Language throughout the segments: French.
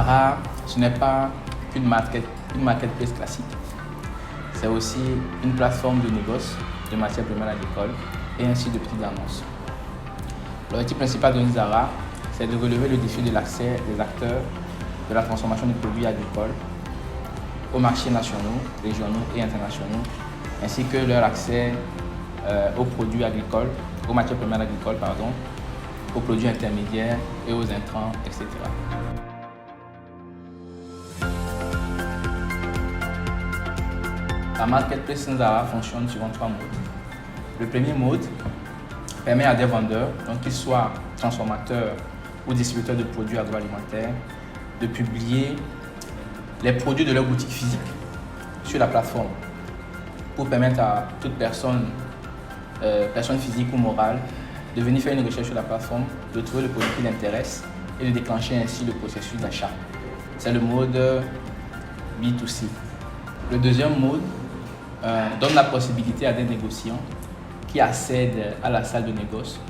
Zara, ce n'est pas une marketplace classique. C'est aussi une plateforme de négoce de matières premières agricoles et ainsi de petites annonces. L'objectif principal de Zara, c'est de relever le défi de l'accès des acteurs de la transformation des produits agricoles aux marchés nationaux, régionaux et internationaux, ainsi que leur accès aux produits agricoles, aux matières premières agricoles, aux produits intermédiaires et aux intrants, etc. La marketplace Zara fonctionne selon 3 modes. Le premier mode permet à des vendeurs, donc qu'ils soient transformateurs ou distributeurs de produits agroalimentaires, de publier les produits de leur boutique physique sur la plateforme pour permettre à toute personne physique ou morale, de venir faire une recherche sur la plateforme, de trouver le produit qui l'intéresse et de déclencher ainsi le processus d'achat. C'est le mode B2C. Le deuxième mode donne la possibilité à des négociants qui accèdent à la salle de négoce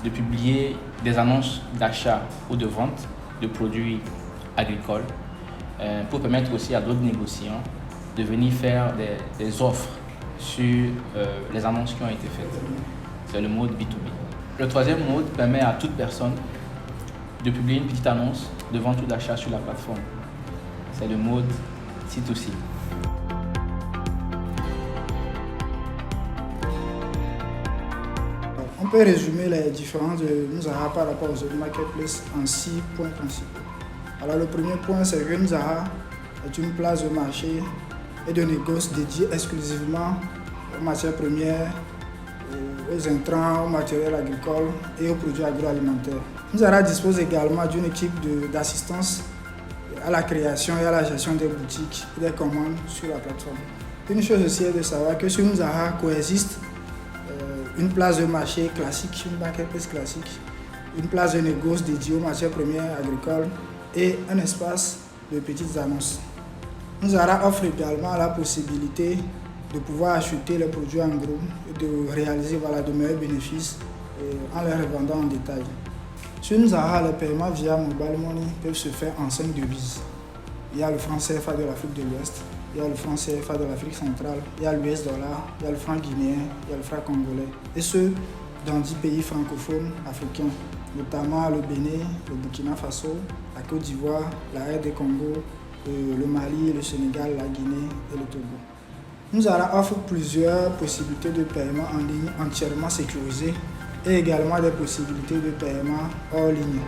de publier des annonces d'achat ou de vente de produits agricoles pour permettre aussi à d'autres négociants de venir faire des offres sur les annonces qui ont été faites. C'est le mode B2B. Le troisième mode permet à toute personne de publier une petite annonce de vente ou d'achat sur la plateforme. C'est le mode C2C. On peut résumer les différences de Zara par rapport aux autres marketplaces en 6 points principaux. Alors le premier point, c'est que Zara est une place de marché et de négoce dédiée exclusivement aux matières premières, aux intrants, aux matériels agricoles et aux produits agroalimentaires. Zara dispose également d'une équipe d'assistance à la création et à la gestion des boutiques et des commandes sur la plateforme. Une chose aussi est de savoir que sur Zara coexiste une place de marché classique, une marketplace classique, une place de négoce dédiée aux matières premières agricoles et un espace de petites annonces. Zara offre également la possibilité de pouvoir acheter les produits en gros et de réaliser de meilleurs bénéfices en les revendant en détail. Sur Zara, les paiements via Mobile Money peuvent se faire en 5 devises. Il y a le franc CFA de l'Afrique de l'Ouest, il y a le franc CFA de l'Afrique centrale, il y a l'US dollar, il y a le franc guinéen, il y a le franc congolais. Et ce, dans 10 pays francophones africains, notamment le Bénin, le Burkina Faso, la Côte d'Ivoire, la RD Congo, le Mali, le Sénégal, la Guinée et le Togo. Zara offre plusieurs possibilités de paiement en ligne entièrement sécurisées et également des possibilités de paiement hors ligne.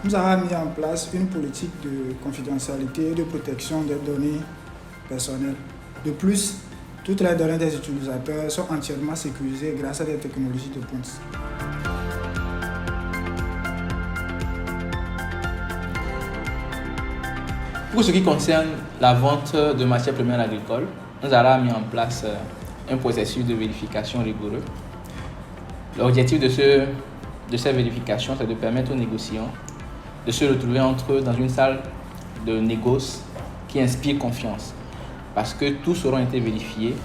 Zara a mis en place une politique de confidentialité et de protection des données personnelles. De plus, toutes les données des utilisateurs sont entièrement sécurisées grâce à des technologies de pointe. Pour ce qui concerne la vente de matières premières agricoles, Zara a mis en place un processus de vérification rigoureux. L'objectif de cette vérification, c'est de permettre aux négociants de se retrouver entre eux dans une salle de négoce qui inspire confiance. Parce que tous auront été vérifiés,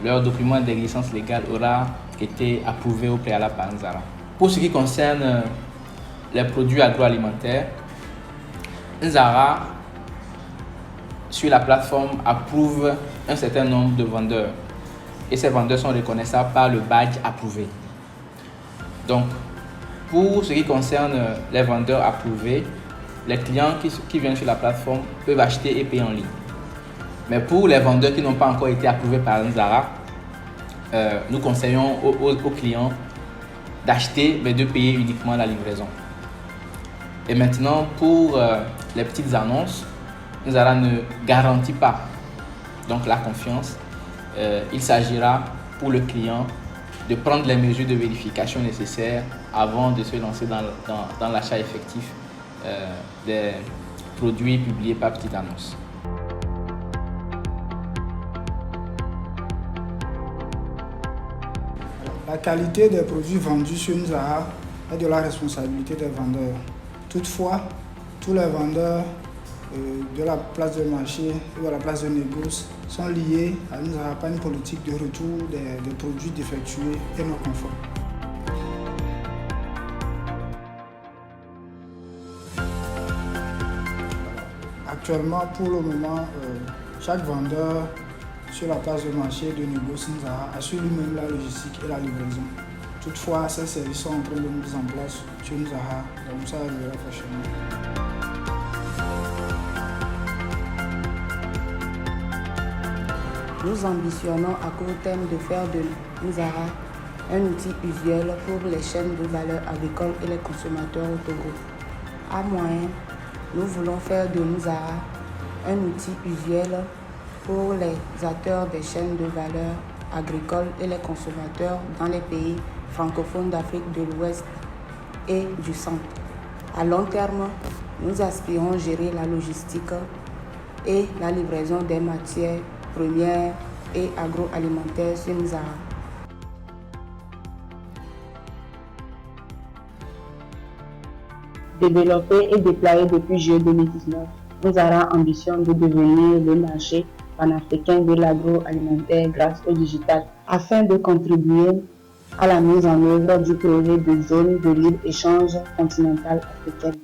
leur document d'existence légale aura été approuvé au préalable par Zara. Pour ce qui concerne les produits agroalimentaires, Zara, sur la plateforme, approuve un certain nombre de vendeurs. Et ces vendeurs sont reconnaissables par le badge approuvé. Donc, pour ce qui concerne les vendeurs approuvés, les clients qui viennent sur la plateforme peuvent acheter et payer en ligne. Mais pour les vendeurs qui n'ont pas encore été approuvés par Zara, nous conseillons aux clients d'acheter mais de payer uniquement la livraison. Et maintenant, pour les petites annonces, Zara ne garantit pas donc la confiance. Il s'agira pour le client de prendre les mesures de vérification nécessaires avant de se lancer dans l'achat effectif des produits publiés par petite annonce. La qualité des produits vendus sur Zara est de la responsabilité des vendeurs. Toutefois, tous les vendeurs de la place de marché ou de la place de négoce sont liés à une politique de retour des produits défectueux et non conformes. Actuellement, pour le moment, chaque vendeur sur la place de marché de négoce Nzara assure lui-même la logistique et la livraison. Toutefois, ces services sont en train de mise en place sur Nzara, donc ça arrivera prochainement. Nous ambitionnons à court terme de faire de Nzara un outil usuel pour les chaînes de valeur agricoles et les consommateurs au Togo. À moyen, nous voulons faire de Nzara un outil usuel pour les acteurs des chaînes de valeur agricoles et les consommateurs dans les pays francophones d'Afrique de l'Ouest et du Centre. À long terme, nous aspirons gérer la logistique et la livraison des matières premières et agroalimentaires sur Nzara. Développé et déployé depuis juillet 2019, Nzara ambitionne de devenir le marché panafricain de l'agroalimentaire grâce au digital, afin de contribuer à la mise en œuvre du projet de zone de libre-échange continentale africaine.